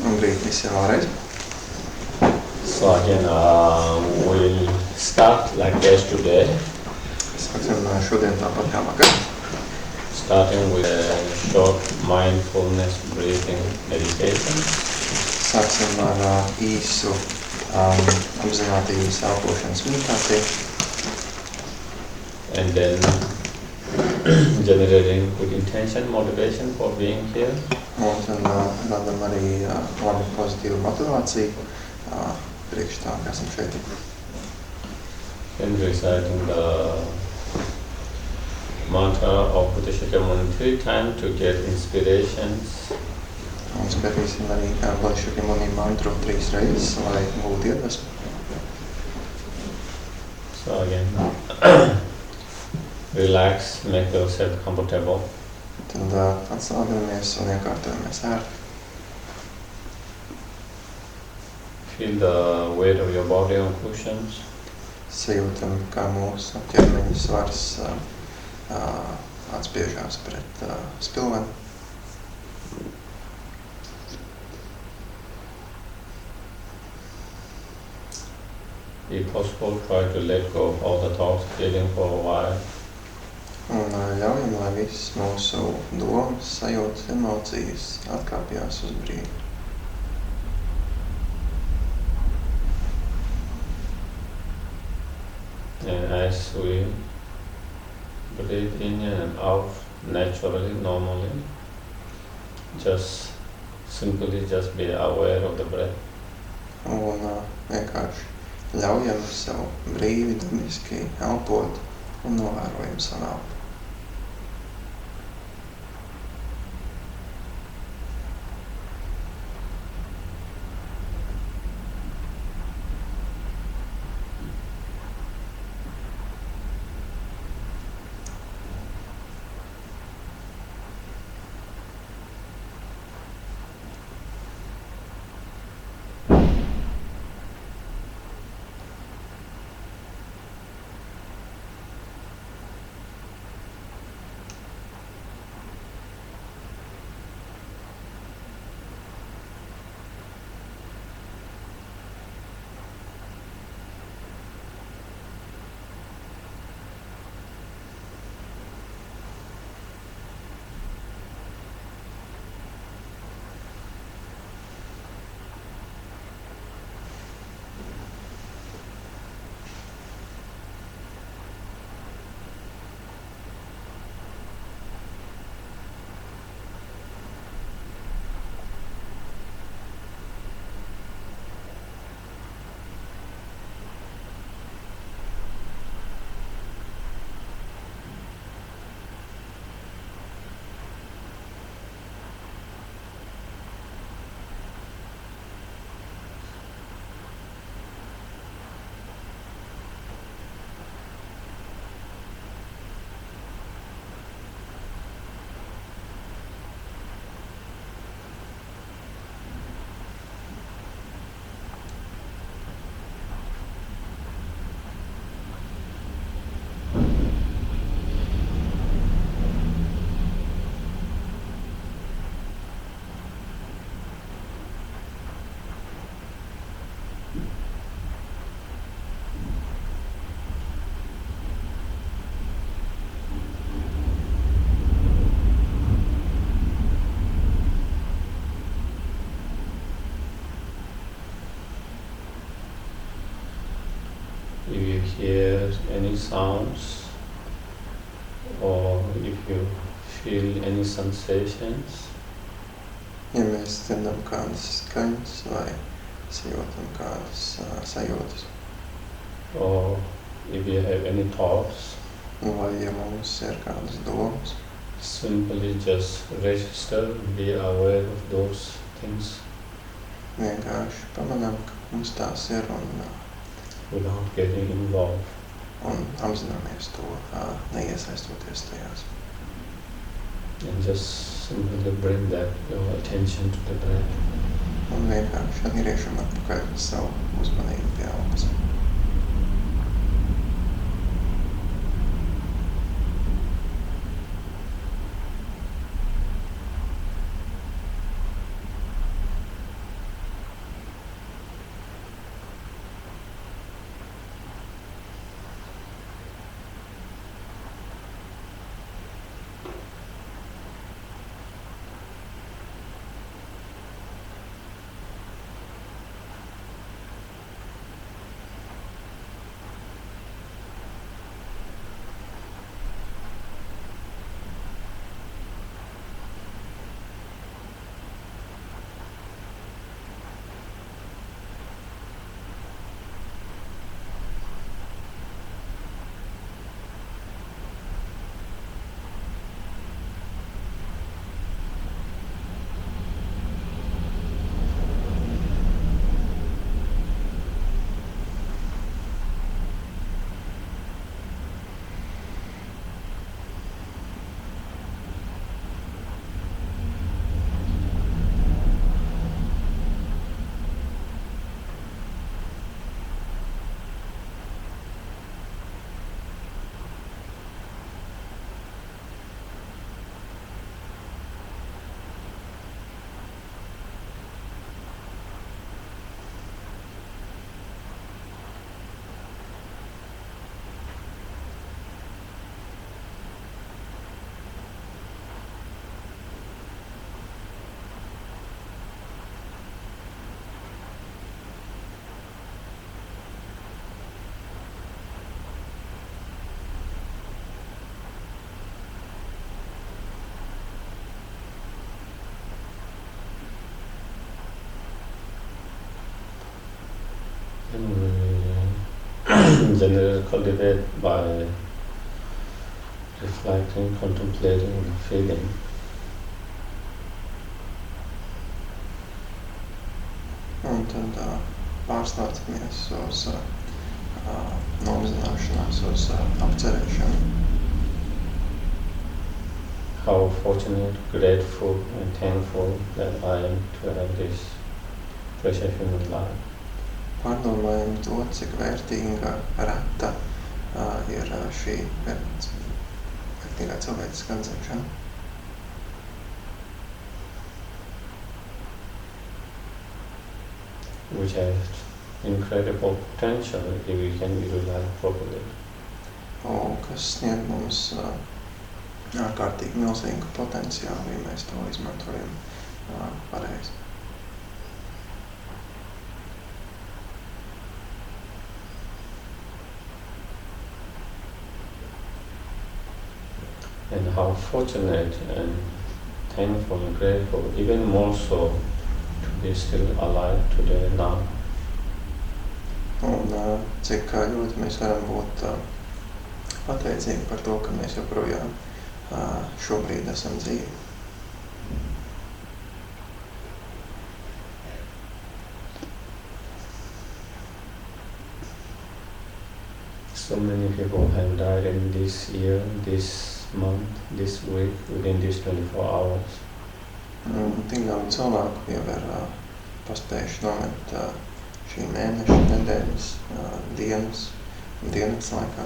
Labrīt visiem vēlreiz. So again, we'll start like yesterday. Sāksim šodien tāpat kā vakar. Starting with a short mindfulness breathing meditation. Sāksim ar īsu apzinātības elpošanas meditāciju. And then generating good intention, motivation for being here. Un tad radam arī labu pozitīvu motivāciju priekš tā, ka esam šeit. And reciting the mantra of Buddha Shakyamuni 3 times to get inspirations. Un skatīsim arī Buddha Shakyamuni mantru 3 reizes, lai būtu iedvesma. So again, relax, make yourself comfortable. Tad atslābinamies un iekārtojamies ērti. Feel the weight of your body on cushions. Sajūtam, kā mūsu ķermeņa svars atspiežās pret spilveni. If possible, try to let go of all the thoughts, feeling for a while. Un ļaujam, lai visas mūsu domas, sajūtas, emocijas atkāpjās uz brīdi. And as we breathe in and out naturally, normally, just simply just be aware of the breath. Un vienkārši ļaujam sev brīvi, dabiski elpot un novērojam savu elpu. If you hear any sounds or if you feel any sensations, ja mēs dzirdam kādas skaņas vai sajūtam kādas sajūtas, or if you have any thoughts, vai ja mums ir kādas domas, simply just register, be aware of those things. Vienkārši pamanām, ka mums tās ir un without getting involved. Un apzināmies to, neiesaistoties tajās. And just simply bring that your attention to the breath. Un vienkārši atgriešam atpakaļ savu uzmanību pie elpas. And we generally cultivate by reflecting, contemplating, and feeling. Un tad pārslēdzamies uz nomazināšanās, uz apcerēšanu. How fortunate, grateful, and thankful that I am to have this precious human life. Pārdomājam to, cik vērtīga, reta ir šī vērtīgā cilvēciskā dzimšana. Which has incredible potential if we can utilize properly. Un kas sniedz mums ārkārtīgi milzīgu potenciālu, ja mēs to izmantojam pareizi. And how fortunate and thankful and grateful, even more so, to be still alive today now. Un cik ļoti mēs varam būt pateicīgi par to, ka mēs joprojām šobrīd esam dzīvi. So many people have died in this year, this month, this week, within these 24 hours. Tik daudz cilvēku jau ir paspējuši nomirt šī mēneša, nedēļas, dienas laikā.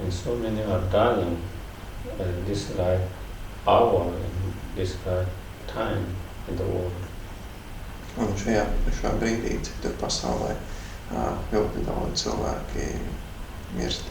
And so many are dying at this right hour, in this right time in the world. Un šajā brīdī, cik tur pasaulē ļoti daudz cilvēki mirst.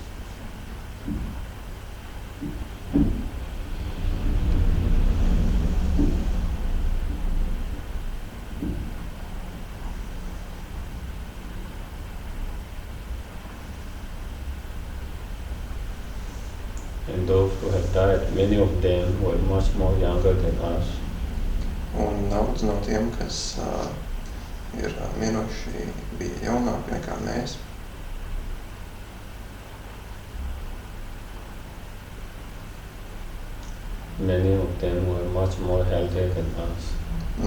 And those who have died, many of them were much more younger than us. Un daudz no tiem, kas ir miruši, bija jaunāki nekā mēs. Many of them were much more healthy than us.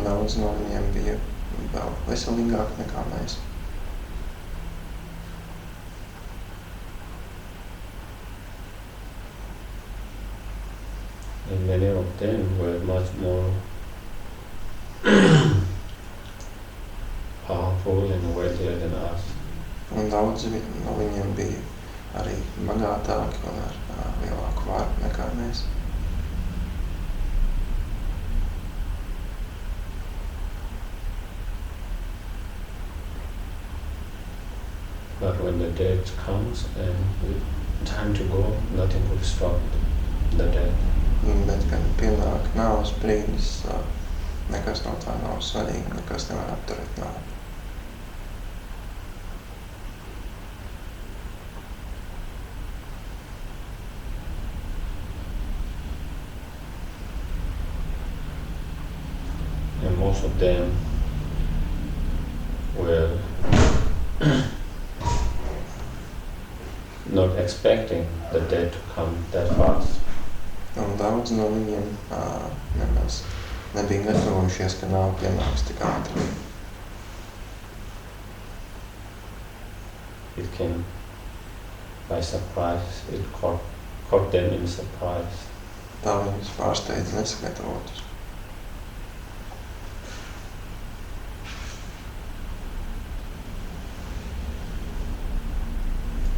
Daudz no viņiem bija vēl veselīgāki nekā mēs. And many of them were much more powerful and wealthier than us. Un daudzi no viņiem bija arī bagātāki un ar lielāku varu nekā mēs. But when the death comes and time to go, nothing will stop the death. Bet, kad pienāk nāves brīdis, nekas no tā nav svarīgi, nekas nevar apturēt nāvi. And most of them were not expecting the death to come that fast. Un daudz no viņiem nemaz nebija gatavojušies, ka nāve pienāks tik ātri. It came by surprise. It caught them in surprise. Tā viņus pārsteidz nesagatavotus.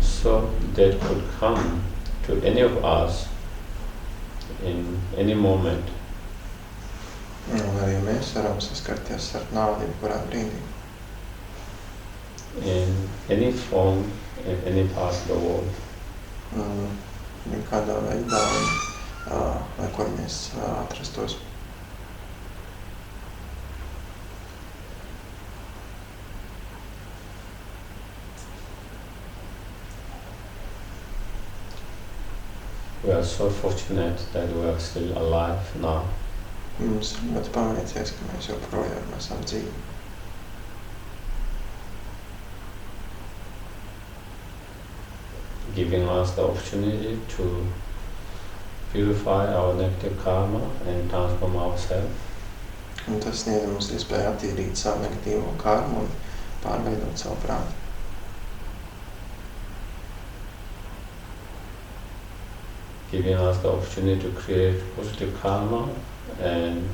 So death could come to any of us in any moment. Un arī mēs varam saskarties ar nāvi kurā brīdī. In any form, in any part of the world. Kādā veidā, lai kur mēs atrastos. We are so fortunate that we are still alive now. Mums ir ļoti paveicies, ka mēs joprojām esam dzīvi. Giving us the opportunity to purify our negative karma and transform ourselves. Un tas sniedz mums iespēju attīrīt savu negatīvo karmu un pārveidot savu prātu. Giving us the opportunity to create positive karma and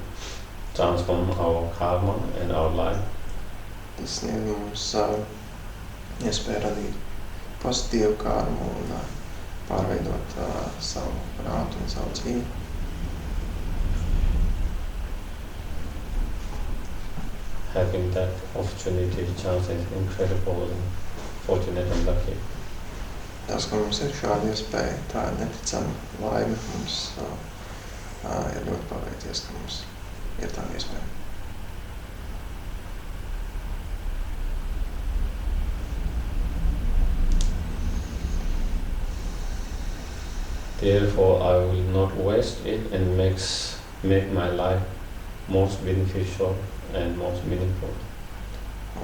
transform our karma and our life. Tas sniedz mums iespēju radīt pozitīvu karmu un pārveidot savu prātu un savu dzīvi. Having that opportunity, chance is incredibly fortunate and lucky. Tas, ka mums ir šāda iespēja, tā ir neticama laime. Mums ir ļoti paveicies, ka mums ir tāda iespēja. Therefore, I will not waste it and make my life most beneficial and most meaningful.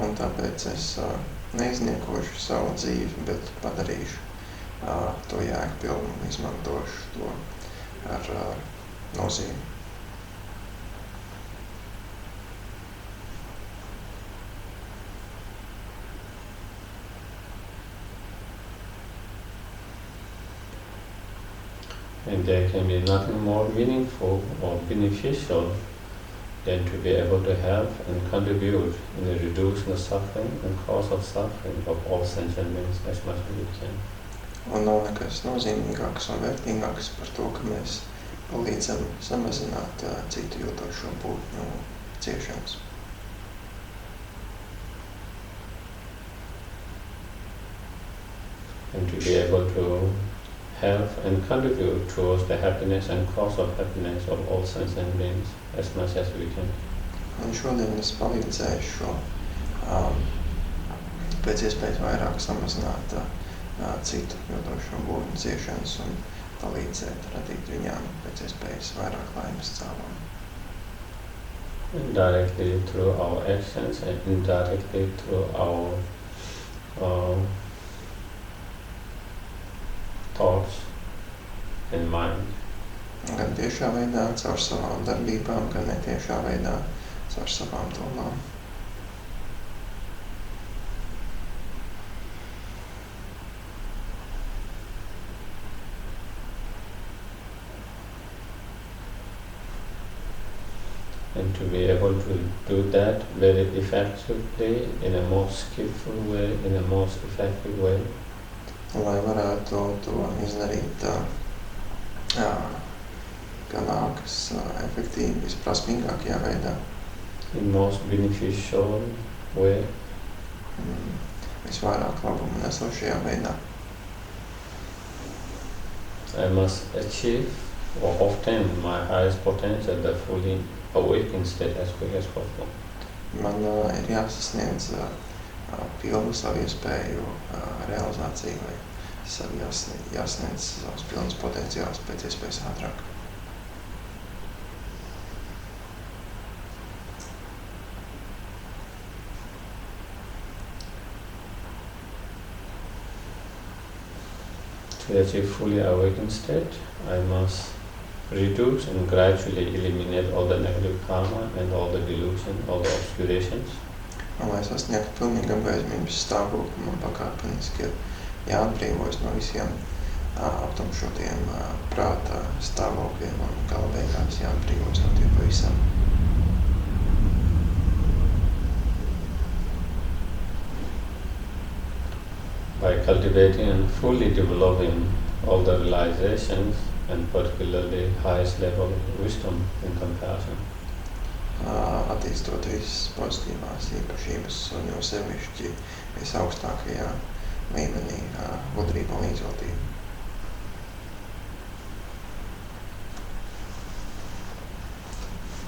Un tāpēc es neizniekošu savu dzīvi, bet padarīšu to jēgpilnu un izmantošu to ar nozīmi. And there can be nothing more meaningful or beneficial than to be able to help and contribute in reducing the suffering and cause of suffering of all sentient beings as much as we can. Un nav nekas nozīmīgāks un vērtīgāks par to, ka mēs palīdzam samazināt citu jūtošo būtņu ciešanas. And to be able to help and contribute towards the happiness and cause of happiness of all sentient beings as much as we can. Un šodien es palīdzēšu pēc iespējas vairāk samazināt citu jūtošo būtņu ciešanas un palīdzēt radīt viņām pēc iespējas vairāk laimes cēloņu. Directly through our actions and indirectly through our thoughts and mind. Gan tiešā veidā caur savām darbībām, gan netiešā veidā caur savām domām. And to be able to do that very effectively, in a most skillful way, in a most effective way. Lai varētu to izdarīt ganākas, efektīvi, visprasmīgākajā veidā. In most beneficial way. Visvairāk labumu nesošajā veidā. I must achieve or obtain my highest potential, the fully awakened state as quick as possible. Man ir jāsasniedz pilnu savu iespēju realizāciju vai jāsniedz savus pilnus potenciālus pēc iespējas ātrāk. To achieve fully awakened state, I must reduce and gradually eliminate all the negative karma and all the delusion, all the obscurations. Un, lai sasniegtu pilnīgi apgaismības stāvokli, man pakāpeniski ir jāatbrīvojas no visiem aptumšotiem prāta stāvokļiem un gala beigās jāatbrīvojas no tiem pavisam. By cultivating and fully developing all the realizations and particularly highest level of wisdom and compassion. Attīstot visas pozitīvās īpašības un jau sevišķi visaugstākajā līmenī gudrība un izjūtība.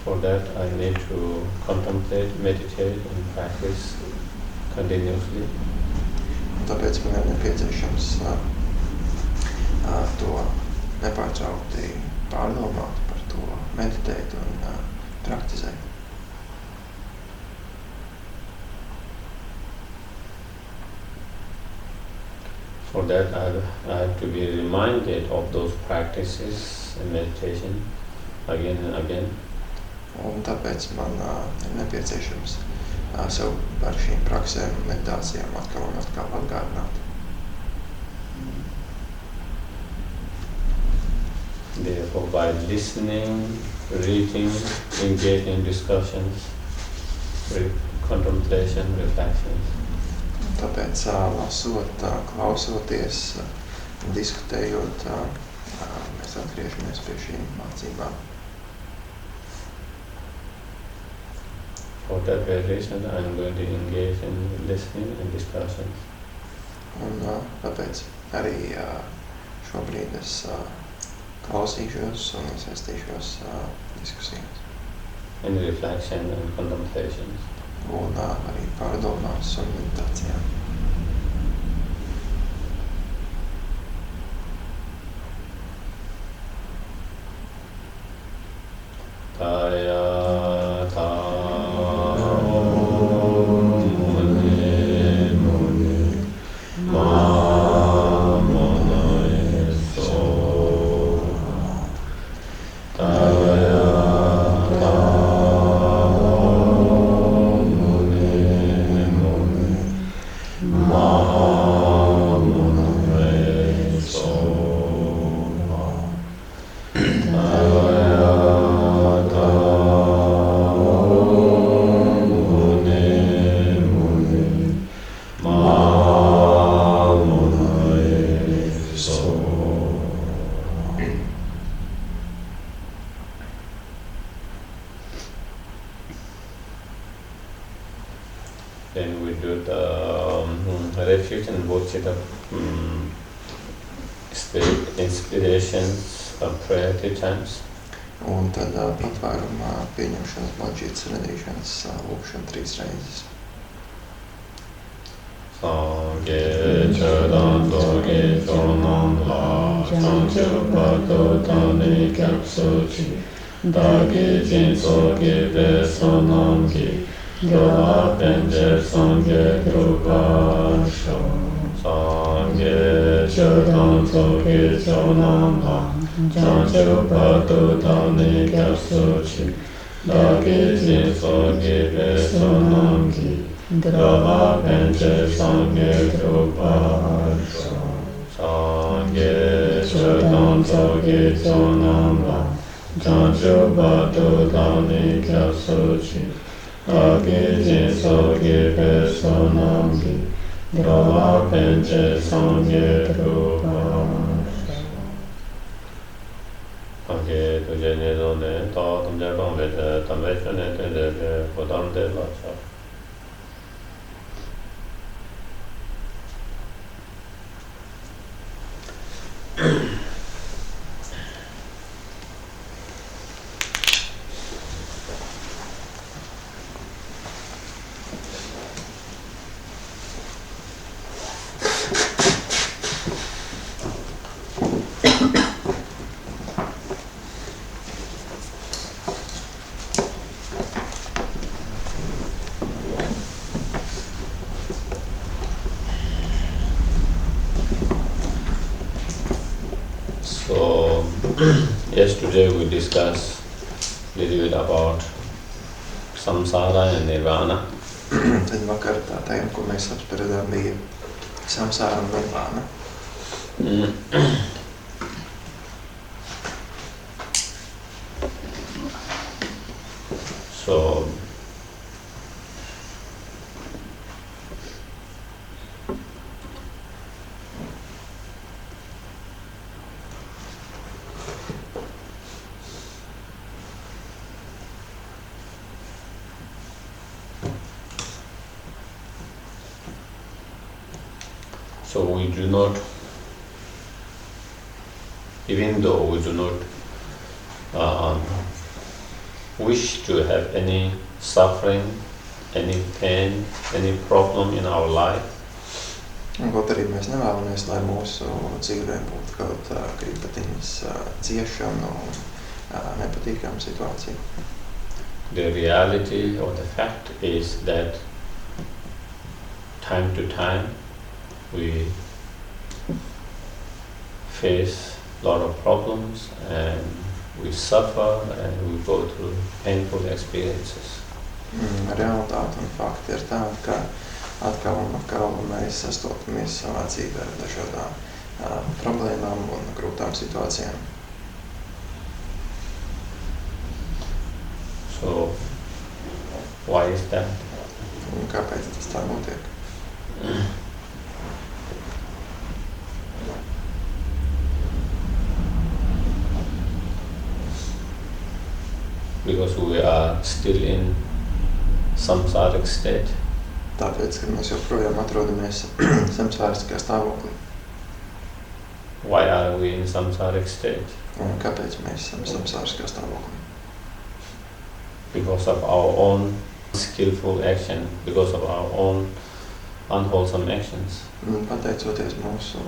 For that I need to contemplate, meditate and practice continuously. Un tāpēc man ir nepieciešams to nepārtraukti pārdomāt, par to meditēt un praktizēt. For that, I have to be reminded of those practices in meditation again and again. Un tāpēc man ir nepieciešams sev par šīm praksēm un meditācijām atkal un atkal atgādināt. Therefore, by listening, reading, engaging in discussions, contemplation, reflections, tāpēc lasot, klausoties, diskutējot, mēs atgriežamies pie šīm mācībām. For that very reason, I am going to engage in listening and discussions. Un tāpēc arī šobrīd es klausīšos un iesaistīšos diskusijās. In reflection and contemplations. Un arī pārdomās un meditācijām. Then we do the refuge and bodhicitta inspirations of prayer 3 times. Un tad patvērumā pieņemšanas bodhicitas radīšanas lūkšana 3 reizes. Sāṅgē chādāṃ sōgē chōnāṃ lā chāṅcā pātō tāne kyapsōchī dāgē jīn sōgē bēsōnāṃ gī Gāvā pēnchē sāṅgē drupāṣō Sāṅgē chādāṃ sōgē chōnāṃ lā chāṅcā pātō tāne kyapsōchī dāgē jīn sōgē bēsōnāṃ gī Gāvā pēnchē sāṅgē drupāṣō Sāṅgē chādāṃ sōgē chōnāṃ lā chāṅcā pātō tāne kyapsōchī dāgē jīn sōgē bēsōnāṃ gī Gāvā pēnchē sāṅgē drupāṣō Sāṅgē tujē nidō ne tā tamjā kāṅ vecē tam vecē ne tēndē bē kodāṃ tē lācā So, yesterday we discussed a little bit about samsara and nirvana. Tad vakar tā tēma, ko mēs apspriedām, bija samsāra un nirvāna. So, we do not, even though we do not wish to have any suffering, any pain, any problem in our life. Un kaut arī mēs nevēlamies, lai mūsu dzīvē būtu kaut krīpatiņas ciešana un nepatīkama situācija. the reality or the fact is that time to time we face a lot of problems and we suffer and we go through painful experiences. Realitāte un fakti ir tādi, ka atkal un atkal mēs sastopamies savā dzīvē ar dažādām problēmām un grūtām situācijām. So, why is that? Un kāpēc tas tā notiek? Because we are still in samsaric state. Tāpēc, ka mēs joprojām atrodamies samsāriskajā stāvoklī. Why are we in samsaric state? Un kāpēc mēs esam samsāriskajā stāvoklī? Because of our own skillful action, because of our own unwholesome actions. Pateicoties mūsu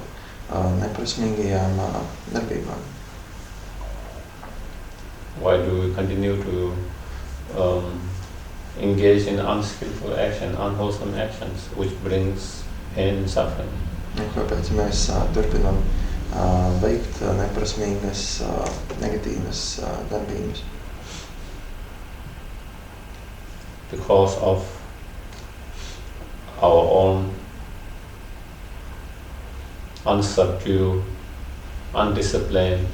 neprasmīgajām darbībām. Why do we continue to engage in unskillful action, unwholesome actions, which brings pain and suffering? Un kāpēc mēs turpinām veikt neprasmīgas, negatīvas darbības? Because of our own unsubdued, undisciplined,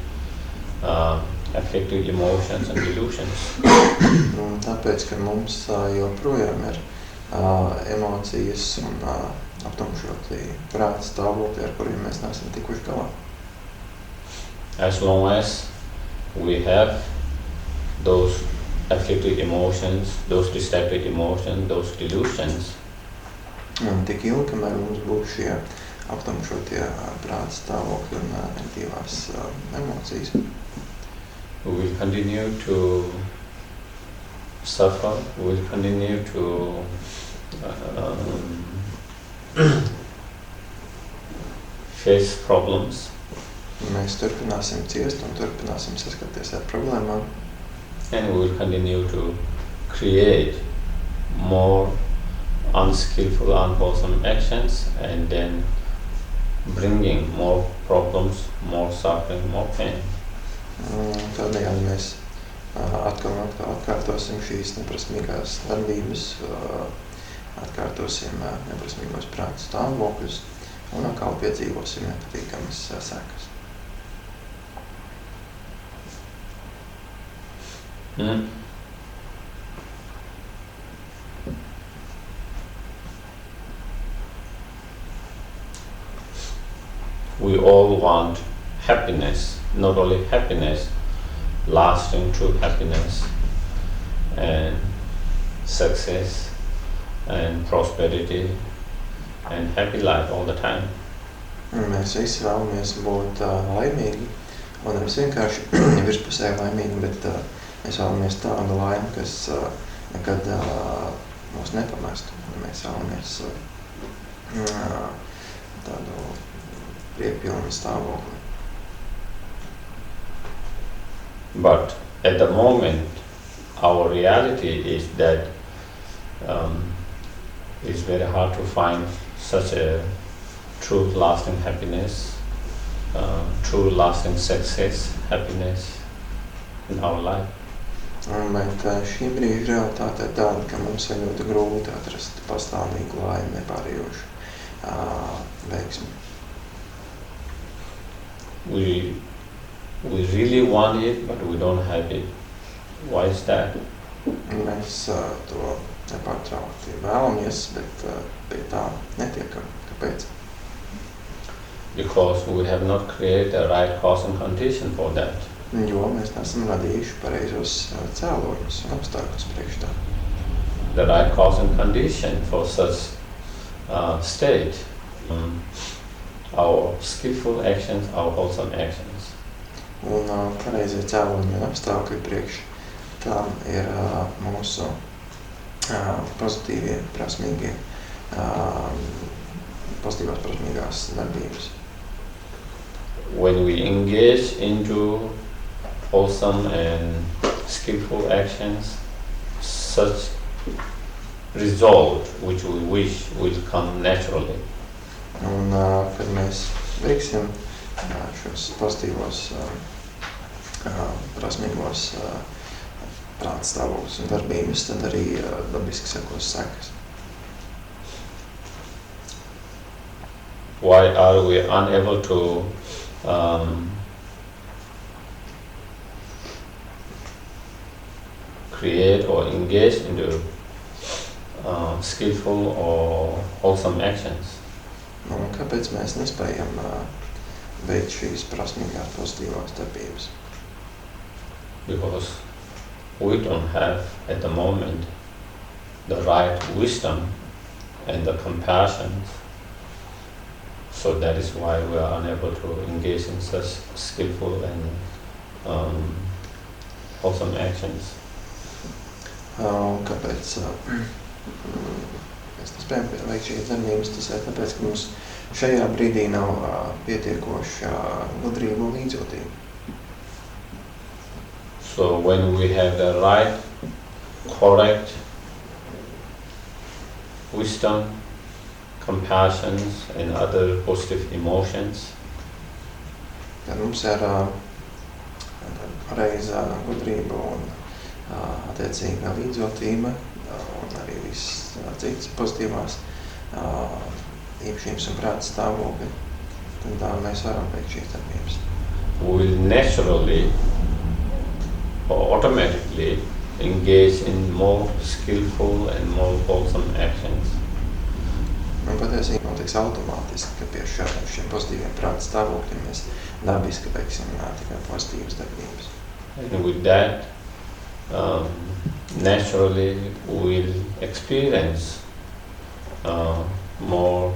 affected emotions and delusions. Tāpēc, ka mums joprojām ir emocijas un aptumšoti prāta stāvokļi, ar kuriem mēs neesam tikuši galā. As long as we have those afflicted emotions, those distracted emotions, those delusions, un tik ilgi, kamēr mums būs šie aptumšotie prāta stāvokļi un negatīvās emocijas, we will continue to suffer, we will continue to face problems. Mēs turpināsim ciest un turpināsim saskarties ar problēmām. And we will continue to create more unskillful, unwholesome actions and then bringing more problems, more suffering, more pain. Tādējādi mēs atkal un atkal atkārtosim šīs neprasmīgās darbības, atkārtosim neprasmīgos prāta stāvokļus un atkal piedzīvosim nepatīkamas sekas. We all want happiness, not only happiness, lasting true happiness and success and prosperity and happy life all the time. Mēs visi vēlamies būt laimīgi un nevis vienkārši virspusē laimīgi, bet mēs vēlamies tādu laimi, kas nekad mūs nepamestu. Mēs vēlamies tādu priekpilnu stāvokli. But at the moment, our reality is that it's very hard to find such a true lasting happiness, true lasting success, happiness in our life. Bet šī brīža realitāte ir tāda, ka mums ir ļoti grūti atrast pastāvīgu laimi, nepārējošu veiksmi. We really want it, but we don't have it. Why is that? Mēs to nepārtraukti vēlamies, bet pie tā netiekam. Kāpēc? Because we have not created the right cause and condition for that. Jo mēs neesam radījuši pareizos cēloņus un apstākļus priekš tā. The right cause and condition for such state, our skillful actions, our wholesome actions. Un pareizie cēloņi un apstākļi priekš tām ir mūsu pozitīvie, prasmīgie, pozitīvās prasmīgās darbības. When we engage into wholesome and skillful actions, such result which we wish will come naturally. Un, kad mēs veiksim šos pozitīvos, prasmīgos prāta stāvokļus un darbības, tad arī dabiski sekos sekas. Why are we unable to create or engage into skillful or wholesome actions? Un kāpēc mēs nespējam veikt šīs prasmīgās pozitīvās darbības? Because we don't have at the moment the right wisdom and the compassion. So that is why we are unable to engage in such skillful and wholesome actions. Kāpēc mēs nespējam veikt šīs darbības? Tas ir tāpēc, ka mums šajā brīdī nav pietiekoša gudrība un līdzjūtība. So when we have the right, correct wisdom, compassion and other positive emotions, Tad mums ir pareizā gudrība un attiecīgā līdzjūtība un arī viss citas pozitīvās īpašības un prāta stāvokļi, tad mēs varam veikt šīs darbības. we will naturally or automatically engage in more skillful and more wholesome actions. Un patiesībā notiks automātiski, ka pie šiem pozitīviem prāta stāvokļiem mēs dabiski veiksim tikai pozitīvas darbības. And with that, naturally we will experience more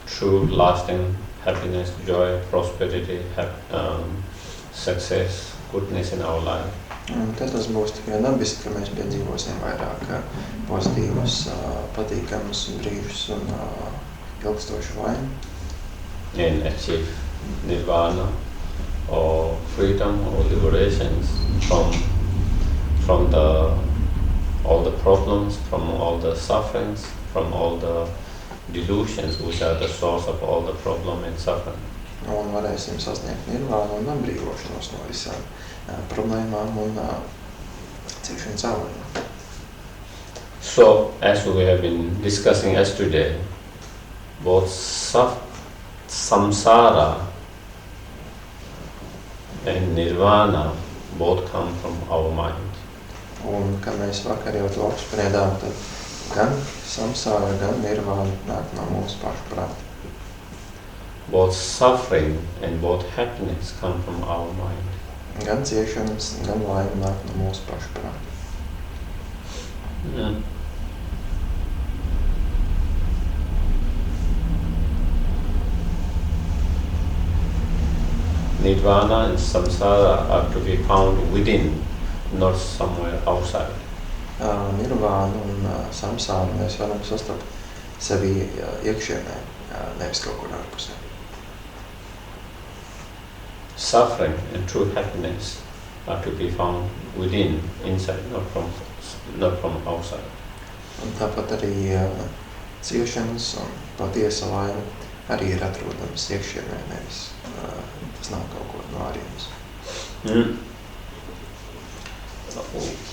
true, lasting happiness, joy, prosperity, success, goodness in our life. Un tas būs tikai dabiski, ka mēs piedzīvosim vairāk pozitīvus, patīkamus brīžus un ilgstošu laimi. And achieve nirvana or freedom or liberations from all the problems, from all the sufferings, from all the delusions which are the source of all the problem and suffering. Un varēsim sasniegt nirvānu un atbrīvošanos no visām problēmām un ciešanu caurumiem. So, as we have been discussing yesterday, both samsara and nirvana both come from our mind. Un, kā mēs vakar jau to apspriedām, tad gan samsāra, gan nirvāna nāk no mūsu pašu prāta. Both suffering and both happiness come from our mind. Gan ciešanas, gan laime nāk no mūsu pašu prāta. Mm. Nirvana and samsara are to be found within, not somewhere outside. Nirvānu un samsāru mēs varam sastapt sevi iekšienē, nevis kaut kur ārpusē. Suffering and true happiness are to be found within, inside, not from outside. Un tāpat arī ciešanas un patiesa laime arī ir atrodams iekšienē, nevis tas nav kaut ko no ārienes. Mm.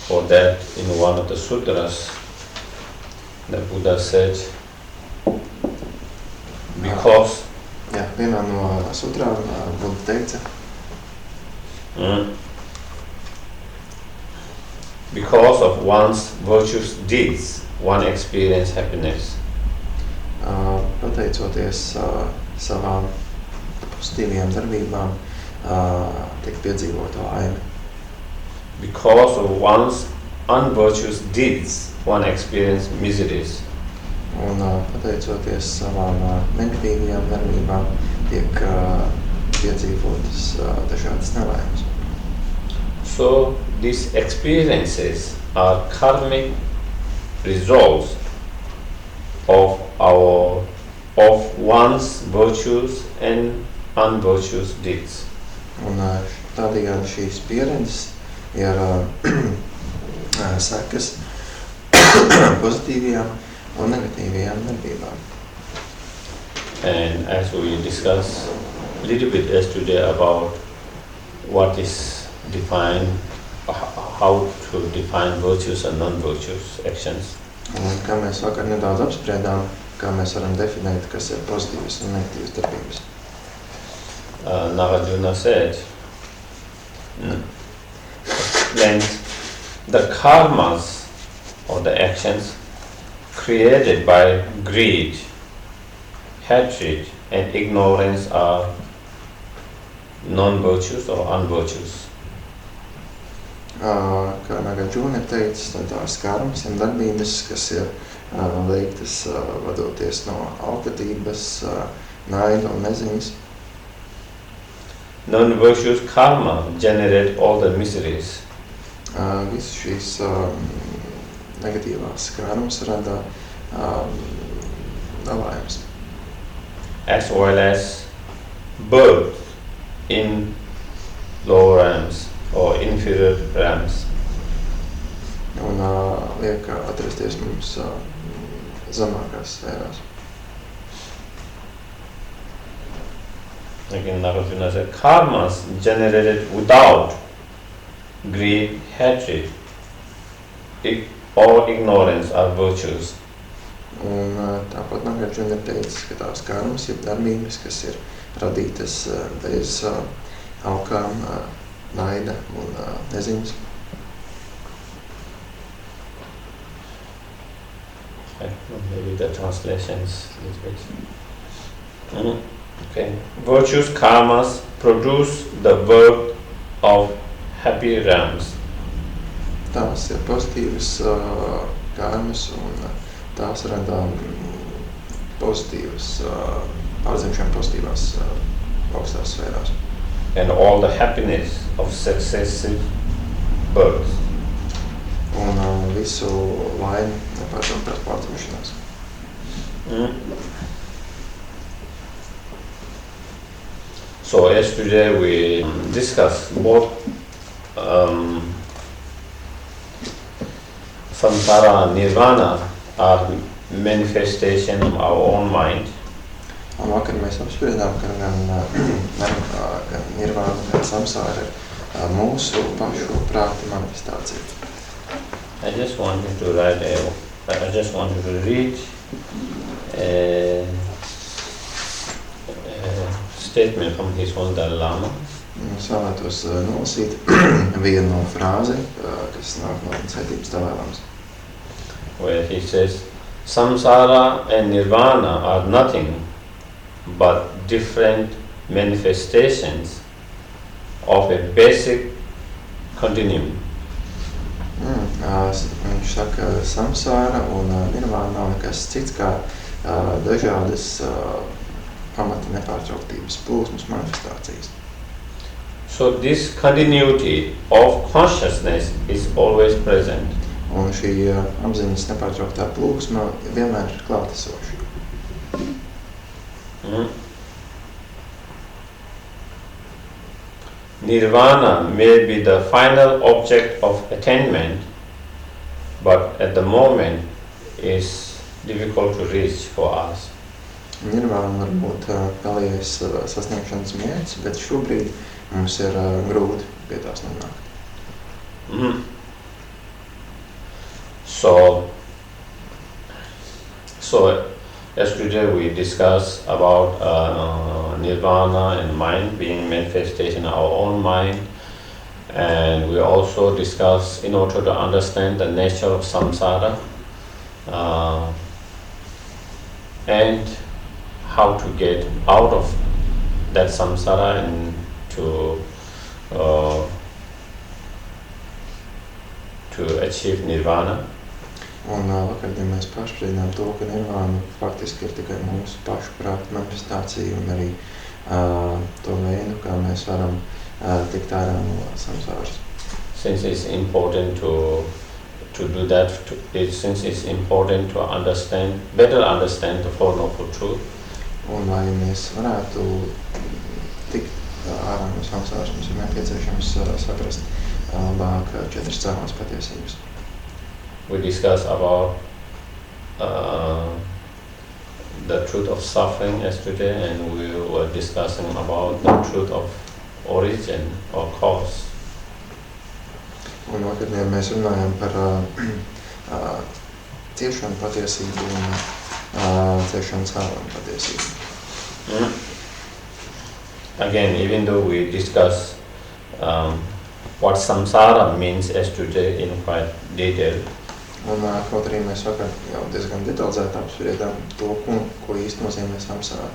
For that, in one of the sutras, the Buddha said, because Jā, vienā no sutrām Buddha teica, because of one's virtuous deeds, one experiences happiness. pateicoties savām pozitīvajām darbībām, tiek piedzīvota laime. Because of one's unvirtuous deeds, one experiences miseries. Un pateicoties savām negatīvajām darbībām, tiek piedzīvotas dažādas nelaimes. So these experiences are karmic results of one's virtues and unvirtuous deeds. Un tādējādi šīs pieredzes ir sekas pozitīvajām un negatīvajām darbībām. And as we discussed a little bit yesterday about what is defined, how to define virtues and non-virtues actions. Un kā mēs vakar nedaudz apspriedām, kā mēs varam definēt, kas ir pozitīvas un negatīvas darbības. Nagarjuna said, when the karmas or the actions created by greed, hatred and ignorance are non-virtues or unvirtues. Kā Nagarjuna ir teicis, tās karmas un darbības, kas ir veiktas vadoties no alkatības, naida un neziņas. Non-virtuous karma generate all the miseries. Visas šīs negatīvās karmas rada nelaimes. As well as birth in lower realms or inferior realms. Un liek atrasties mums zemākās sfērās. Again, Nagarjuna said, karmas generated without greed, hatred, or ignorance are virtues. Un tāpat Nagarjuna ir teicis, ka tās karmas ir darbības, kas ir radītas bez aukām, naida un neziņas. Maybe the translations a little bit. Okay. Virtuous karmas produce the birth of happy realms. Tās ir pozitīvas karmas un tās rada pozitīvas, pārzemšana pozitīvās augstās sfērās. And all the happiness of successive births. Un visu laimi nepārtrauktas pārzemšanās. So yesterday we discussed both samsara and nirvana are manifestation of our own mind. Un vakar mēs apspriedām, ka gan nirvāna, gan samsāra ir mūsu pašu prāta manifestācija. I just wanted to read a statement from His Holiness Dalai Lama. Es vēlētos nolasīt vienu frāzi, kas nāk no Svētības Dalai Lamas. Where he says, samsara and nirvana are nothing but different manifestations of a basic continuum. Viņš saka, samsāra un nirvāna nav nekas cits kā dažādas pamata nepārtrauktības plūsmas manifestācijas. So this continuity of consciousness is always present. Un šī apziņas nepārtrauktā plūsma vienmēr ir klātesoša. Nirvana may be the final object of attainment, but at the moment is difficult to reach for us. Nirvāna var būt galīgais sasniegšanas mērķis, bet šobrīd mums ir grūti pie tās nonākt. So yesterday we discussed about nirvana and mind being manifestation of our own mind, and we also discussed in order to understand the nature of samsara and how to get out of that samsara and to achieve nirvana. Un vakardien mēs pašspriedām to, ka nirvāna faktiski ir tikai mūsu pašu prāta manifestācija un arī to veidu, kā mēs varam tikt ārā no samsāras. Since it's important to do that, since it's important to better understand the Four Noble Truths. Un lai mēs varētu tikt ārā no samsāras, mums ir nepieciešams saprast labāk 4 cēlās patiesības. we discussed about the truth of suffering yesterday, and we were discussing about the truth of origin or cause. Un vakardien mēs runājam par ciešanu patiesību un ciešanas cēloņu patiesību. Again, even though we discuss what samsara means yesterday in quite detail, Un kaut arī mēs vakar jau diezgan detalizēti apspriedām to, ko īsti nozīmē samsāra.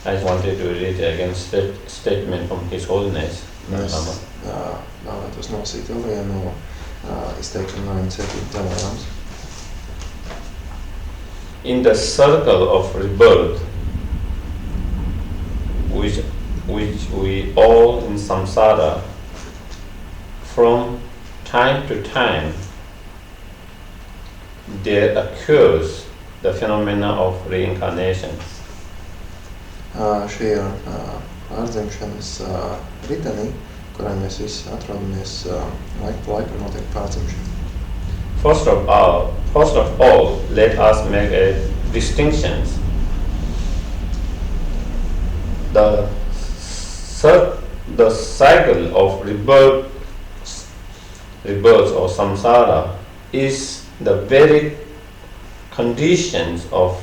I just wanted to read again statement from His Holiness. Mēs vēlētos nolasīt vēl vienu izteikumu no viņa svētības Dalai Lamas. In the circle of rebirth, which we all in samsara, from time to time, there occurs the phenomena of reincarnation. Šajā pārdzimšanas ritenī, kurā mēs visi atrodamies, laiku pa laikam notiek pārdzimšana. First of all, let us make a distinction. The cycle of rebirth or samsara is the very conditions of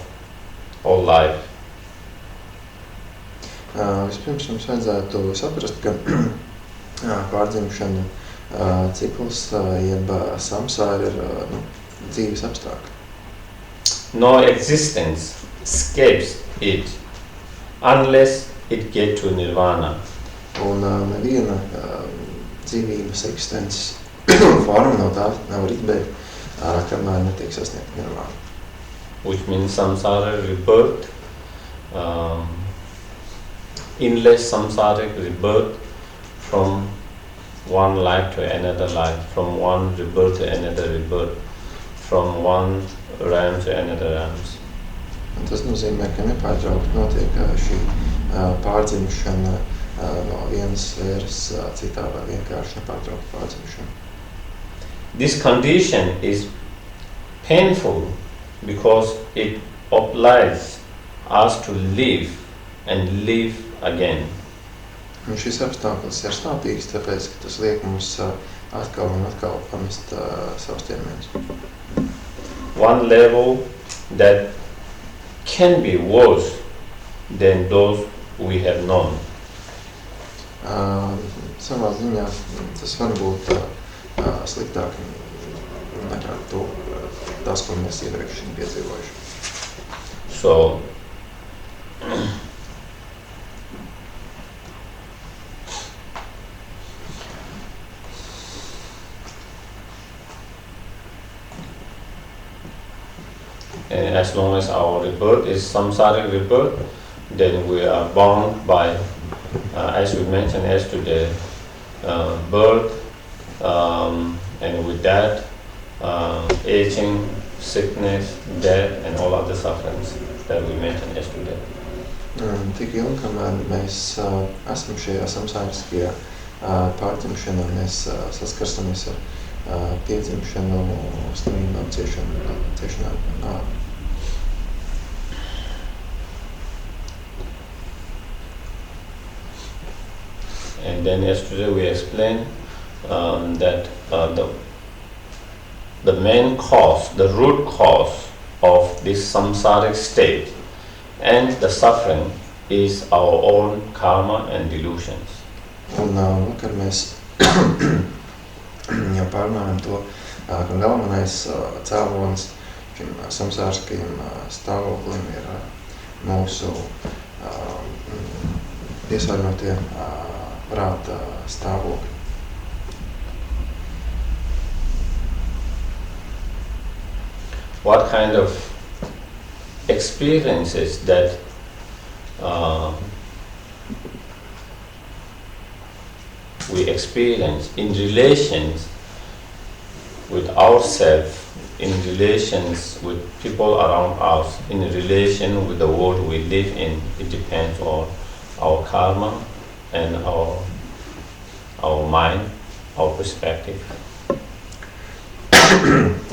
all life. Vispirms mums vajadzētu saprast, ka pārdzimšana cikls, jeb samsāra ir dzīves apstākļi. No existence escapes it unless it gets to nirvana. Un neviena dzīvības eksistences forma no tā nevar izbēgt, kamēr netiek sasniegt nirvāna. Which means samsara rebirth, endless samsaric rebirth from one life to another life, from one rebirth to another rebirth, from one realm to another realms. Un tas nozīmē, ka nepārtraukti notiek šī pārdzimšana no vienas sfēras citā vai vienkārši nepārtraukti pārdzimšana. This condition is painful because it obliges us to live and live again. Un šis apstākļus ir stāvīgs, tāpēc, ka tas liek mums atkal un atkal pamest savus ķermeņus. One level that can be worse than those we have known. Savā ziņā tas var būt sliktāk nekā tas, ko mēs iepriekš esam piedzīvojuši. So, and as long as our rebirth is samsaric rebirth, then we are bound by, as we mentioned yesterday, birth, and with that, aging, sickness, death, and all other sufferings that we mentioned yesterday. Tik ilgi, kamēr mēs esam šajā samsāriskajā pārdzimšanā, mēs saskarstamies ar piedzimšanu, slimībām, ciešanām, nāvi. And then yesterday we explained that the main cause, the root cause of this samsaric state and the suffering is our own karma and delusions. Un vakar mēs jau pārunājam to, ka galvenais cēlonis šim samsāriskajam stāvoklim ir mūsu piesārņotie prāta stāvokļi. What kind of experiences that we experience in relations with ourselves, in relations with people around us, in relation with the world we live in, it depends on our karma and our mind, our perspective.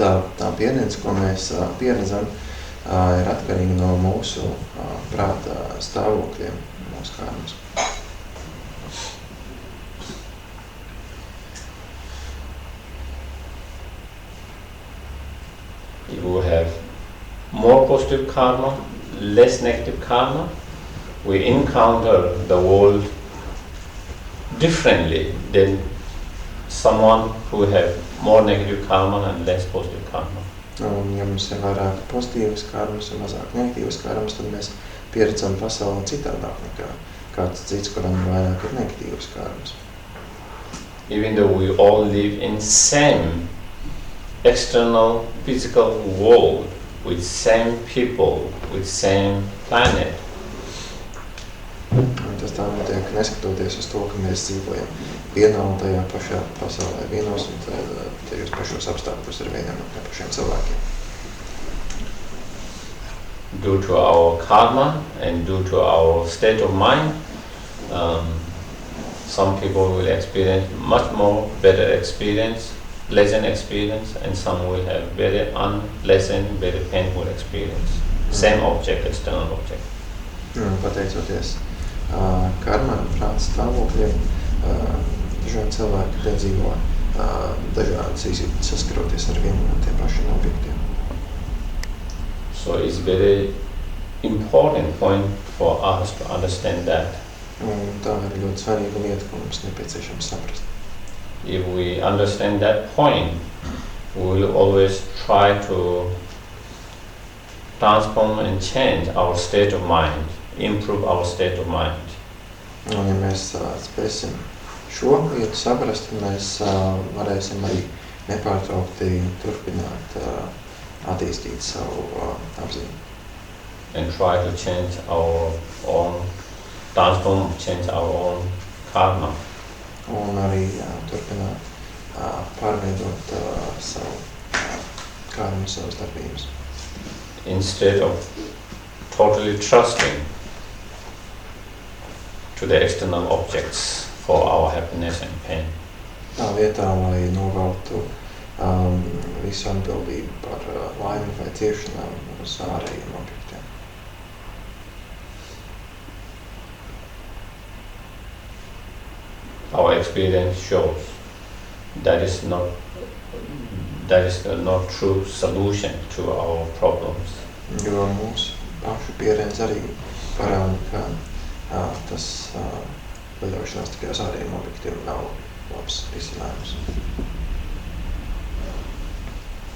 tā pieredze, ko mēs pieredzam, ir atkarīga no mūsu prāta stāvokļiem, mūsu karmas. You have more positive karma, less negative karma. We encounter the world differently than someone who have more negative karma and less positive karma. Un, ja mums ir vairāk pozitīvas karmas un mazāk negatīvas karmas, tad mēs pieredzam pasauli citādāk nekā kāds cits, kuram vairāk ir negatīvas karmas. Even though we all live in same external physical world with same people, with same planet. Un tas tā notiek neskatoties uz to, ka mēs dzīvojam vienā un tajā pašā pasaulē, vienos un tajos pašos apstākļos ar vieniem un pašiem cilvēkiem. Due to our karma and due to our state of mind, some people will experience much more better experience, pleasant experience, and some will have very unpleasant, very painful experience. Same object, external object. Pateicoties karmai un prāta stāvokļiem, dažādi cilvēki te dzīvo dažādas izjūtas saskaroties ar vieniem un tiem pašiem objektiem. So it's very important point for us to understand that. Un tā ir ļoti svarīga lieta, ko mums nepieciešams saprast. If we understand that point, we will always try to transform and change our state of mind, improve our state of mind. Un ja mēs spēsim šo lietu saprast, tad mēs varēsim arī nepārtraukti turpināt attīstīt savu apziņu. And try to change our own, transform, change our own karma. Un arī turpināt pārveidot savu karmu, savas darbības. Instead of totally trusting to the external objects for our happiness and pain. Tā vietā, lai noveltu visu atbildību par laimi vai ciešanām uz ārējiem objektiem. Our experience shows that is not true solution to our problems. Jo mūsu pašu pieredze arī parāda, ka tas paļaušanās tikai uz ārējiem objektiem nav labs risinājums.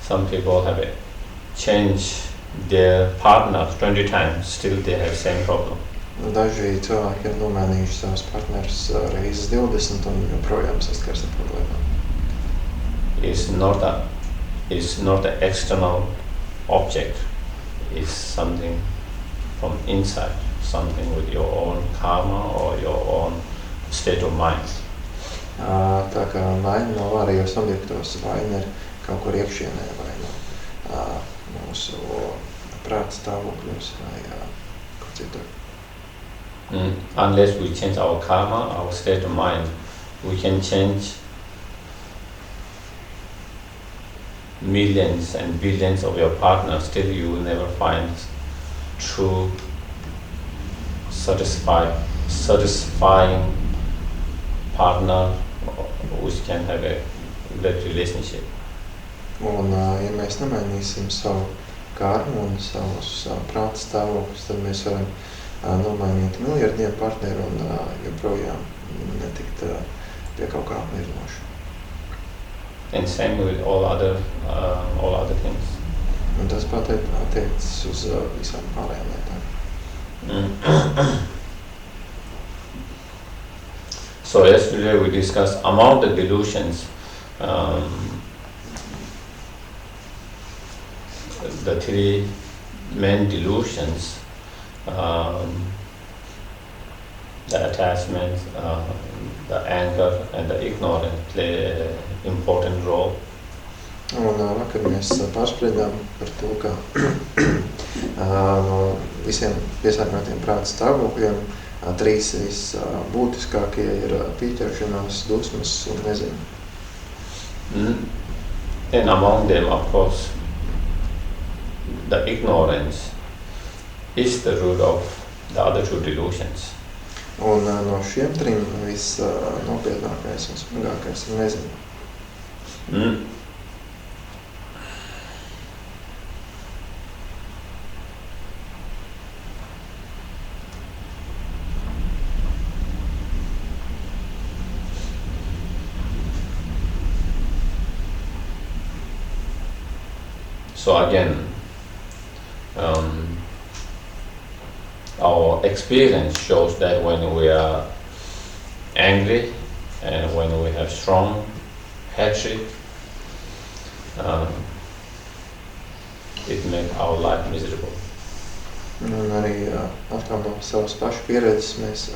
Some people have changed their partner 20 times, still they have same problem. Daži cilvēki ir nomainījuši savus partnerus reizes 20 un joprojām saskars ar problēmām. It's not an external object. It's something from inside, something with your own karma or your own state of mind. Tā kā vaina nav ārējos objektos, vaina ir kaut kur iekšienē vai mūsu prāta stāvokļos vai kur citur. Unless we change our karma, our state of mind, we can change millions and billions of your partners, still you will never find true satisfying partner which can have a great relationship. Un, ja mēs nemainīsim savu karmu un savus prāta stāvokļus, tad mēs varam nomainīt miljardiem partneru un joprojām netikt pie kaut kā apmierinoša. And same with all other things. Un tas attiecas uz visām pārējām lietām. So yesterday we discussed among the delusions, the three main delusions, the attachment, the anger and the ignorance play an important role. Un vakar mēs pārspriedām par to, ka no visiem piesārņotiem prāta stāvokļiem trīs visbūtiskākie ir pieķeršanās, dusmas un neziņa. And among them, of course, the ignorance is the root of the other two delusions. Un no šiem trim visnopietnākais un smagākais ir nezināšana. So again, our experience shows that when we are angry and when we have strong hatred, it makes our life miserable. Un arī atkal no savas pašu pieredzes mēs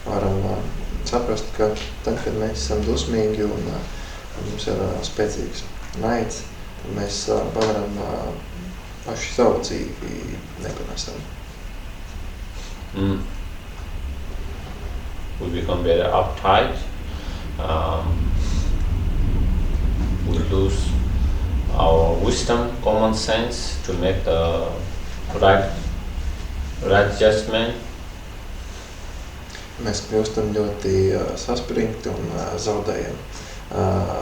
varam saprast, ka tad, kad mēs esam dusmīgi un mums ir spēcīgs naids, tad mēs padaram paši savu dzīvi nepanesam. We become very uptight, we lose our wisdom, common sense to make the right judgment. Mēs kļūstam ļoti saspringti un zaudējam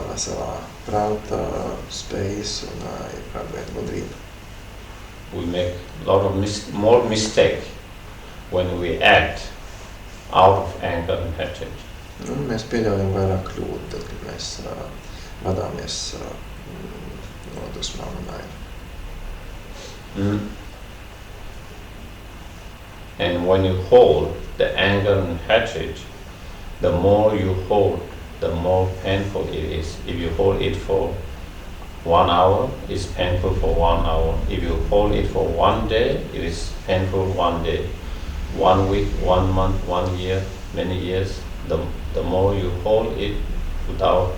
veselā prāta spējas un kādu veidu gudrību. We make a lot of more mistake when we act out of anger and hatred. Mēs pieļaujam vairāk kļūdu, tad, kad mēs vadāmies no dusmām un naidu. And when you hold the anger and hatred, the more you hold, the more painful it is. If you hold it for 1 hour, it's painful for 1 hour. If you hold it for 1 day, it is painful 1 day. 1 week, 1 month, 1 year, many years, the more you hold it without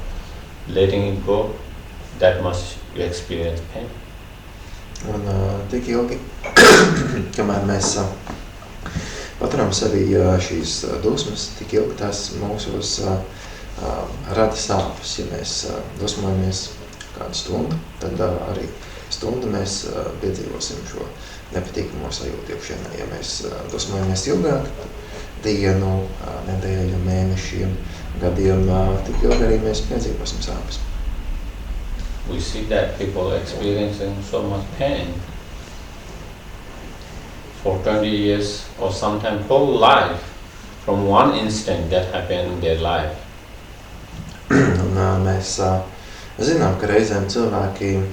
letting it go, that much you experience pain. Un tik ilgi, kamēr mēs paturam sevī šīs dusmas, tik ilgi tās mūsos rada sāpes. Ja mēs dusmojamies kādu stundu, tad arī stundu mēs piedzīvosim šo nepatīkamo sajūtu iekšienē. Ja mēs dusmojamies ilgāk, dienu, nedēļu, mēnešiem, gadiem, tik ilgi arī mēs piedzīvosim sāpes. We see that people experiencing so much pain for 20 years or sometimes whole life from one instant that happened in their life. Un mēs zinām, ka reizēm cilvēki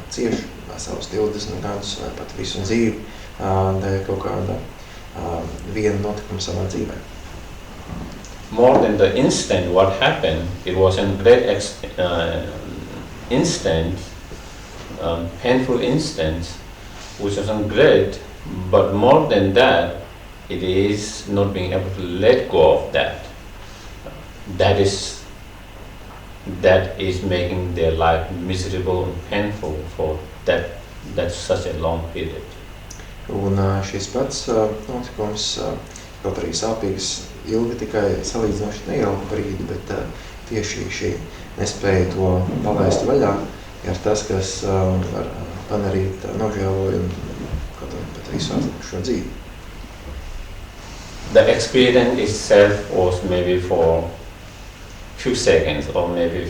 cieši savus 20 gadus vai pat visu dzīvi dēļ kaut kāda viena notikuma savā dzīvē. More than the instant what happened, it was a great instant, painful instant, which wasn't great, but more than that, it is not being able to let go of that. That is making their life miserable and painful for that's such a long period. Un šis pats notikums, kaut arī sāpīgs, ilgi tikai salīdzinoši neilgu brīdi, bet tieši šī nespēja to palaist vaļā, ir tas, kas var panarīt nožēlojumu kaut arī pat visu atlikušo dzīvi. The experience itself was maybe for few seconds or maybe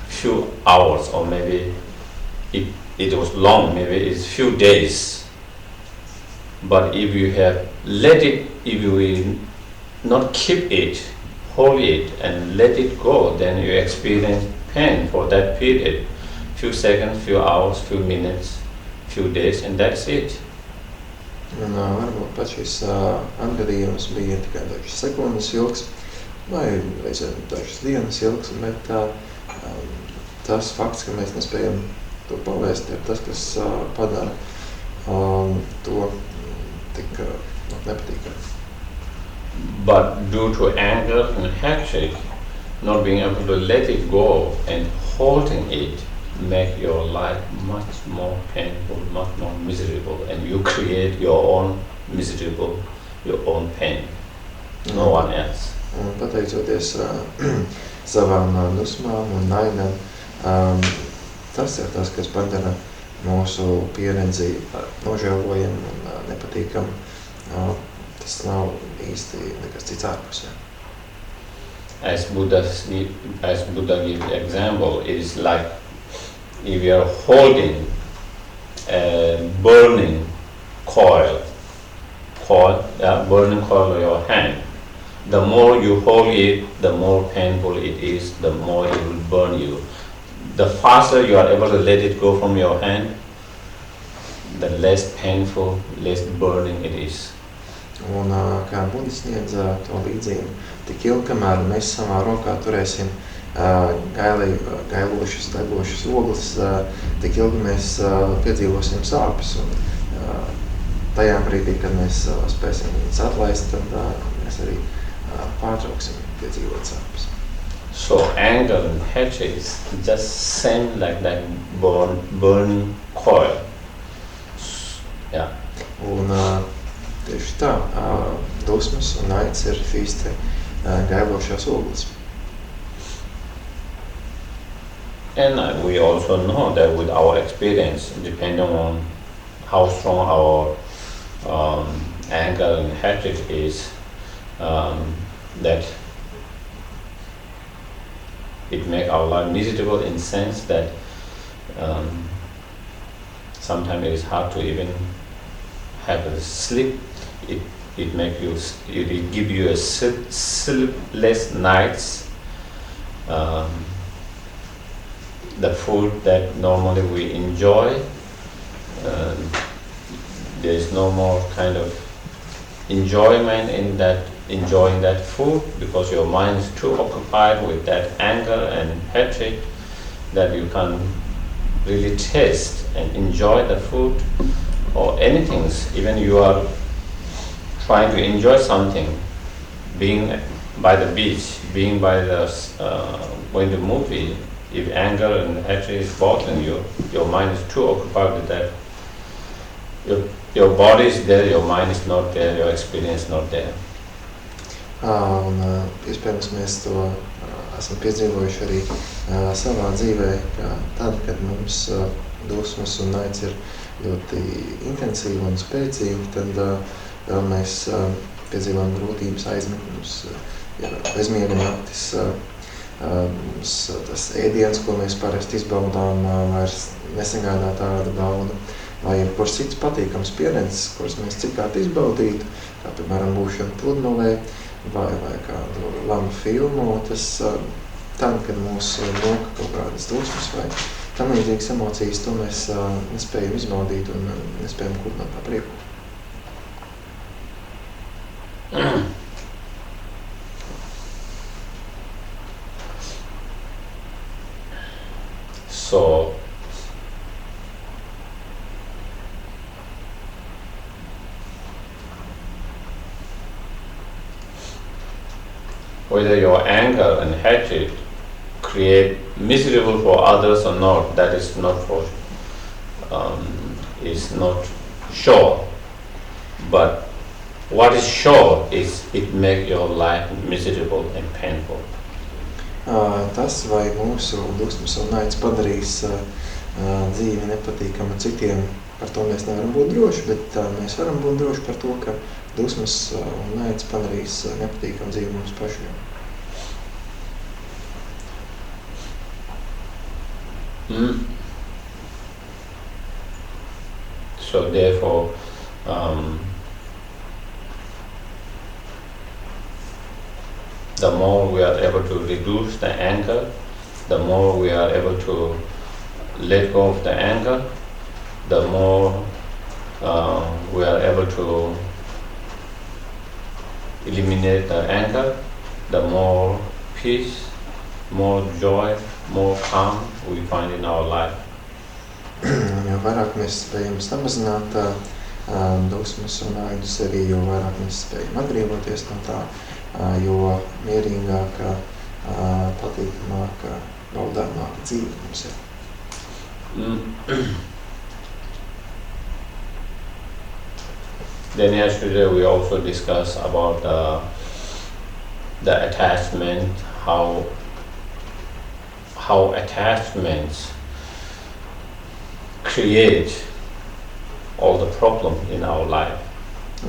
few hours or maybe it was long, maybe it's few days. But if you have let it, if you will not keep it, hold it and let it go, then you experience pain for that period. Few seconds, few hours, few minutes, few days, and that's it. Un varbūt pat šis atgadījums bija tikai dažas sekundes ilgs, vai reizēm dažas dienas ilgs, bet tas fakts, ka mēs nespējam to palaist, ir tas, kas padara to tik nepatīkami. But due to anger and hatred, not being able to let it go and holding it, make your life much more painful, much more miserable, and you create your own miserable, your own pain, no one else. Un pateicoties savām dusmām un naidam, tas ir tas, kas padara mūsu pieredzi nožēlojamu un nepatīkamu. Tas nav īsti nekas cits ārpusē. As Buddha gives example, it is like if you are holding a burning coil in your hand. The more you hold it, the more painful it is, the more it will burn you. The faster you are able to let it go from your hand, the less painful, less burning it is. Un kā Buddha sniedz to līdzību, tik ilgi, kamēr mēs savā rokā turēsim gailošas, degošas ogles, tik ilgi mēs piedzīvosim sāpes. Un tajā brīdī, kad mēs spēsim viņas atlaist, tad mēs arī pārtrauksim piedzīvot sāpes. So anger and hatred is just same like that burning coil. Yeah. Un tieši tā, dusmas un naids ir šīs te gailošās ogles. And we also know that with our experience, depending on how strong our anger and hatred is, that it makes our life miserable in the sense that sometimes it is hard to even have a sleep. It give you a sleepless nights. The food that normally we enjoy, there is no more kind of enjoyment in that enjoying that food because your mind is too occupied with that anger and hatred that you can really taste and enjoy the food or anything. Even you are trying to enjoy something, being by the beach, being by the going to movie. If anger and hatred is bothering you, your mind is too occupied with that. Your body is there, your mind is not there, your experience is not there. Un iespējams mēs to esam piedzīvojuši arī savā dzīvē, ka tad, kad mums dusmas un naids ir ļoti intensīvi un spēcīgi, tad vēl mēs piedzīvojam grūtības aizmigt, mums ir bezmiega naktis, tas ēdiens, ko mēs parasti izbaudām, vairs nesagādā tādu baudu, vai jebkuras cits patīkams pieredzes, kuras mēs citkārt izbaudītu, kā piemēram būšana pludmalē, vai kādu labu filmu, tas tad, kad mūs moka kaut kādas dusmas vai tam līdzīgas emocijas, to mēs nespējam izbaudīt un nespējam kurināt tā prieku. So, whether your anger and hatred create miserable for others or not, that is not sure. But what is sure is it makes your life miserable and painful. Tas, vai mūsu dusmas un naids padarīs dzīvi nepatīkamu citiem, par to mēs nevaram būt droši, bet mēs varam būt droši par to, ka dusmas un naids padarīs nepatīkamu dzīvi mums pašiem. So therefore, the more we are able to reduce the anger, the more we are able to let go of the anger, the more we are able to eliminate the anger, the more peace, more joy, more calm we find in our life. Jo vairāk mēs spējam samazināt dusmas un naidus, arī jo vairāk mēs spējam atbrīvoties no tā, jo mierīgāka, patīkamāka, baudāmāka dzīve mums ir. Then yesterday we also discussed about the attachment, how attachments create all the problem in our life.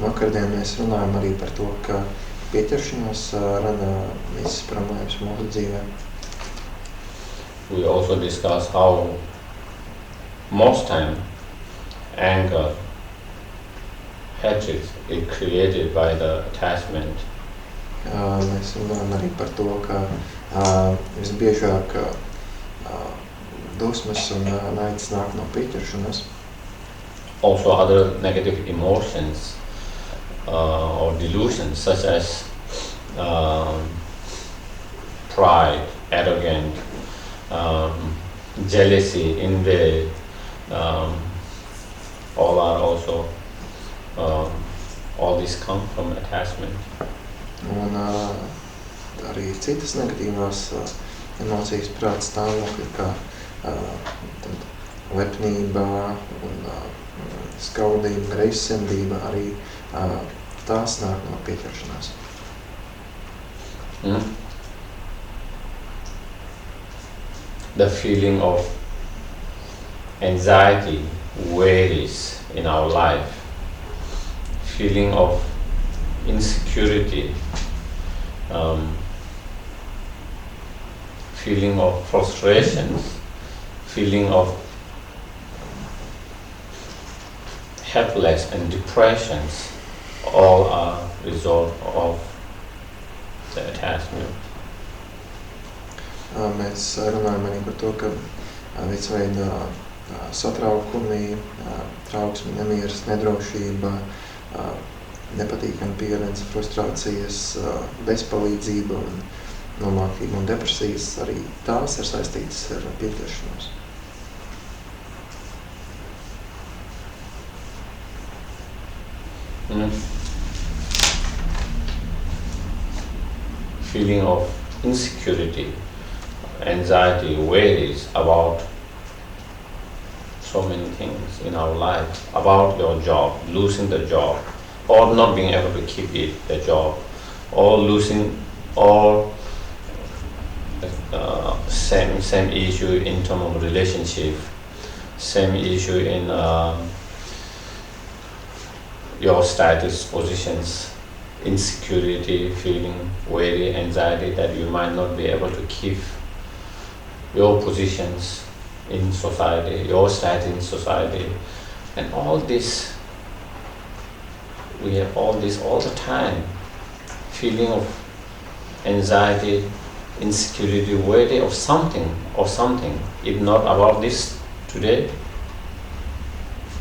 Vakardien mēs runājam arī par to, ka pieķeršanās rada visas problēmas mūsu dzīvē. We also discuss how most time anger, hatred is created by the attachment. Mēs runājam arī par to, ka visbiežāk dusmas un naids nāk no pieķeršanās. Also other negative emotions or delusions such as pride, arrogance, jealousy, envy, all are also all these come from attachment. Un arī citas negatīvās emocijas prāta stāvokļi, kā lepnība un skaudība, greizsirdība, arī tās nāk no pieķeršanās. The feeling of anxiety, worries in our life, feeling of insecurity, feeling of frustrations, feeling of helpless and depressions, all are result of the attachment. Mēs runājam arī par to, ka visveida satraukumi, trauksmi, nemieras, nedrošība, nepatīkama pieredze, frustrācijas, bezpalīdzība un nomāktība un depresijas, arī tās ir saistītas ar pieķeršanos. Feeling of insecurity, anxiety, worries about so many things in our life, about your job, losing the job, or not being able to keep the job, or losing, or same issue in terms of relationship, same issue in your status, positions, insecurity, feeling, worry, anxiety that you might not be able to keep your positions in society, your status in society, and all this, we have all this all the time, feeling of anxiety, insecurity, worry of something, if not about this today,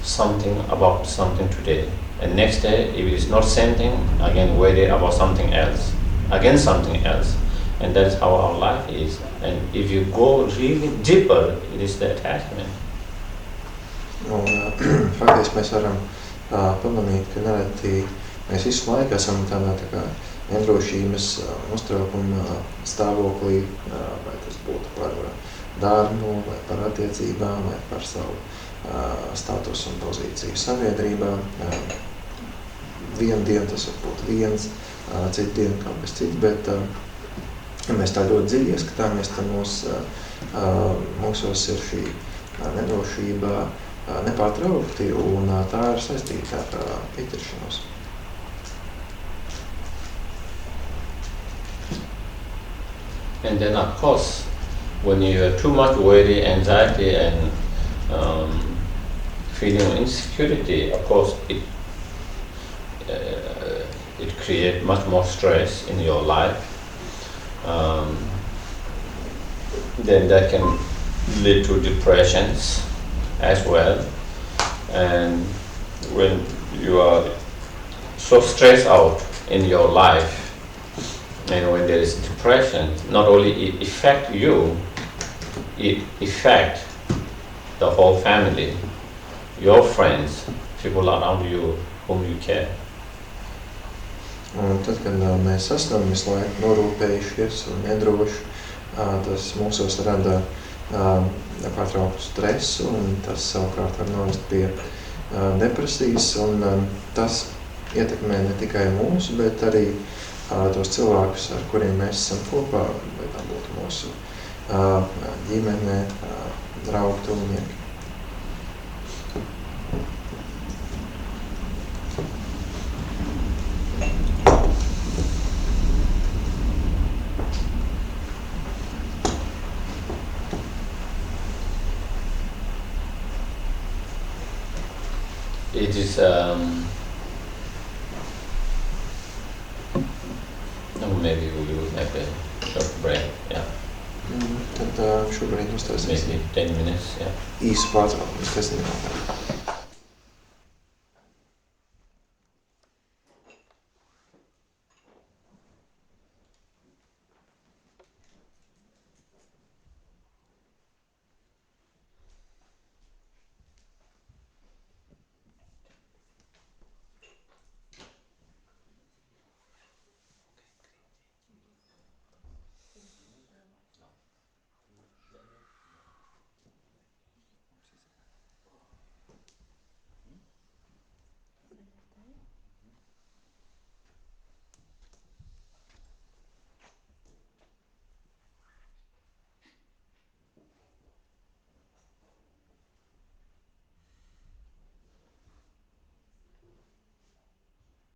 something about something today. And next day, if it is not same thing, again worry about something else, again something else. And that's how our life is. And if you go really deeper, it is the attachment. Un faktiski mēs varam pamanīt, ka nereti mēs visu laiku esam tādā tā kā nedrošības uztraukuma stāvoklī, vai tas būtu par darbu, vai par attiecībām, vai par savu status un pozīciju sabiedrībā. Vienu dienu tas var būt viens, citu dienu kaut kas cits, bet mēs tā ļoti dziļi ieskatāmies, tad mūsos ir šī nedrošība nepārtraukti, un tā ir saistīta ar pieķeršanos. And then of course, when you have too much worry, anxiety, and feeling of insecurity, of course, it creates much more stress in your life. Then that can lead to depressions as well. And when you are so stressed out in your life, and when there is depression, not only it affects you, it affects the whole family, your friends, people around you whom you care. Un tad, kad mēs esam visu laiku norūpējušies un nedroši, tas mūsos rada nepārtrauktu stresu, un tas savukārt var novest pie depresijas, un tas ietekmē ne tikai mūsu, bet arī tos cilvēkus, ar kuriem mēs esam kopā, vai tā būtu mūsu ģimene, draugi, tuvinieki. It is, maybe we will make a short break, yeah. Tad šobrīd uztaisīsim Maybe 10 minutes, yeah. īsu pārtraukumu, 10 minūtēm.